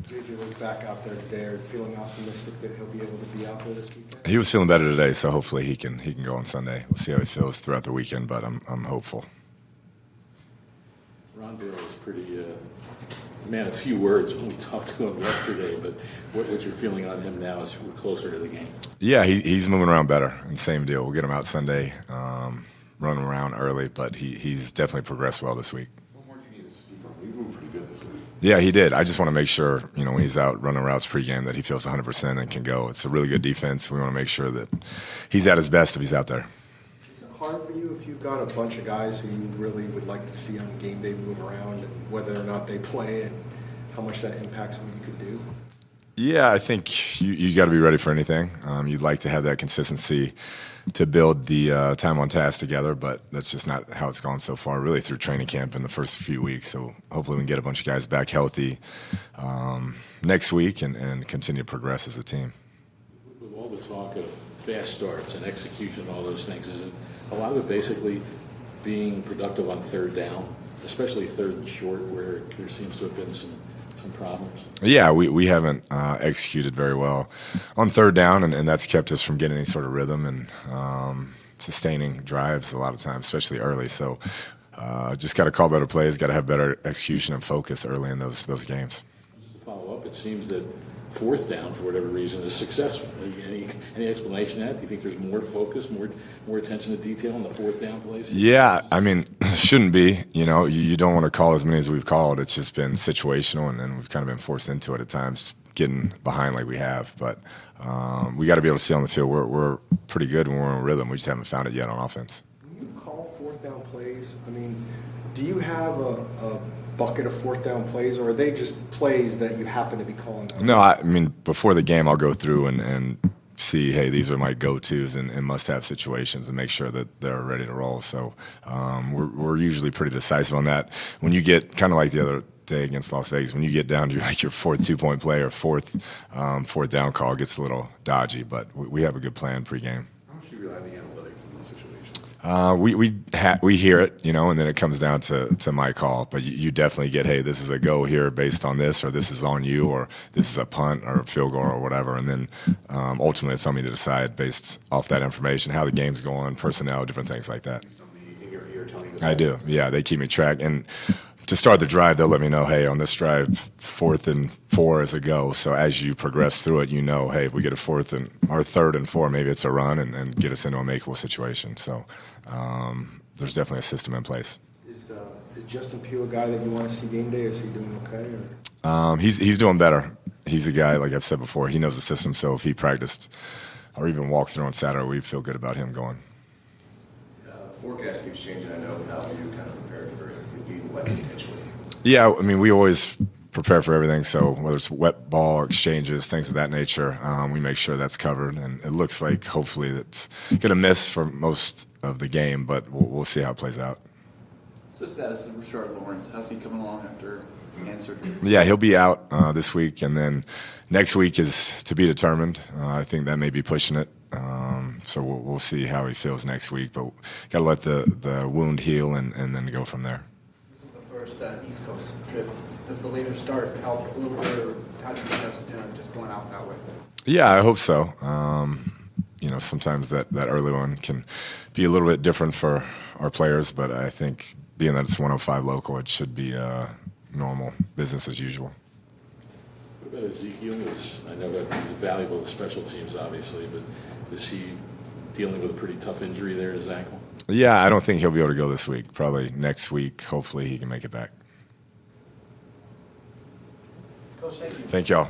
JJ was back out there today. Are you feeling optimistic that he'll be able to be out there this weekend? He was feeling better today, so hopefully he can go on Sunday. We'll see how he feels throughout the weekend, but I'm hopeful. Ron Darrow was pretty man, a few words when we talked to him yesterday, but what's your feeling on him now as we're closer to the game? Yeah, he's moving around better, and same deal. We'll get him out Sunday, running around early, but he's definitely progressed well this week. What more do you need to see from him? He moved pretty good this week. Yeah, he did. I just want to make sure, when he's out running routes pregame that he feels 100% and can go. It's a really good defense. We want to make sure that he's at his best if he's out there. Is it hard for you if you've got a bunch of guys who you really would like to see on game day move around, and whether or not they play and how much that impacts what you could do? Yeah, I think you got to be ready for anything. You'd like to have that consistency to build the time on task together, but that's just not how it's gone so far, really, through training camp in the first few weeks. So hopefully we can get a bunch of guys back healthy next week and continue to progress as a team. With all the talk of fast starts and execution and all those things, is it a lot of it basically being productive on third down, especially third and short, where there seems to have been some problems? Yeah, we haven't executed very well on third down, and that's kept us from getting any sort of rhythm and sustaining drives a lot of times, especially early. So just got to call better plays, got to have better execution and focus early in those games. Just to follow up, it seems that fourth down, for whatever reason, is successful. Any explanation to that? Do you think there's more focus, more attention to detail on the fourth down plays? Yeah, I mean, shouldn't be. You don't want to call as many as we've called. It's just been situational, and we've kind of been forced into it at times, getting behind like we have. But we got to be able to see on the field. We're pretty good when we're in rhythm. We just haven't found it yet on offense. When you call fourth down plays, I mean, do you have a bucket of fourth down plays, or are they just plays that you happen to be calling? No, I mean, before the game, I'll go through and see, hey, these are my go-tos and must-have situations, and make sure that they're ready to roll. So we're usually pretty decisive on that. When you get kind of like the other day against Las Vegas, when you get down to like your fourth 2-point play or fourth down call, it gets a little dodgy. But we have a good plan pregame. How much do you rely on the analytics in those situations? We hear it, and then it comes down to my call. But you definitely get, hey, this is a go here based on this, or this is on you, or this is a punt or a field goal or whatever. And then ultimately it's on me to decide based off that information, how the game's going, personnel, different things like that. I do, yeah. They keep me track. And to start the drive, they'll let me know, hey, on this drive, 4th and 4 is a go. So as you progress through it, hey, if we get a 3rd and 4, maybe it's a run and get us into a makeable situation. So there's definitely a system in place. Is Justin Pugh a guy that you want to see game day? Is he doing okay? Or? He's doing better. He's a guy, like I've said before, he knows the system. So if he practiced or even walked through on Saturday, we feel good about him going. Forecast keeps changing. I know how you kind of prepared for it being wet potentially. Yeah, I mean, we always prepare for everything. So whether it's wet ball exchanges, things of that nature, we make sure that's covered. And it looks like hopefully it's going to miss for most of the game, but we'll see how it plays out. What's the status of Rashard Lawrence? How's he coming along after hand surgery? Yeah, he'll be out this week, and then next week is to be determined. I think that may be pushing it. So we'll see how he feels next week, but got to let the wound heal and then go from there. This is the first East Coast trip. Does the later start help a little bit, or how do you just going out that way? Yeah, I hope so. Sometimes that early one can be a little bit different for our players, but I think being that it's 105 local, it should be normal business as usual. What about Ezekiel? I know that he's valuable to special teams, obviously, but is he dealing with a pretty tough injury there to his ankle? Yeah, I don't think he'll be able to go this week. Probably next week. Hopefully he can make it back. Coach, thank you. Thank y'all.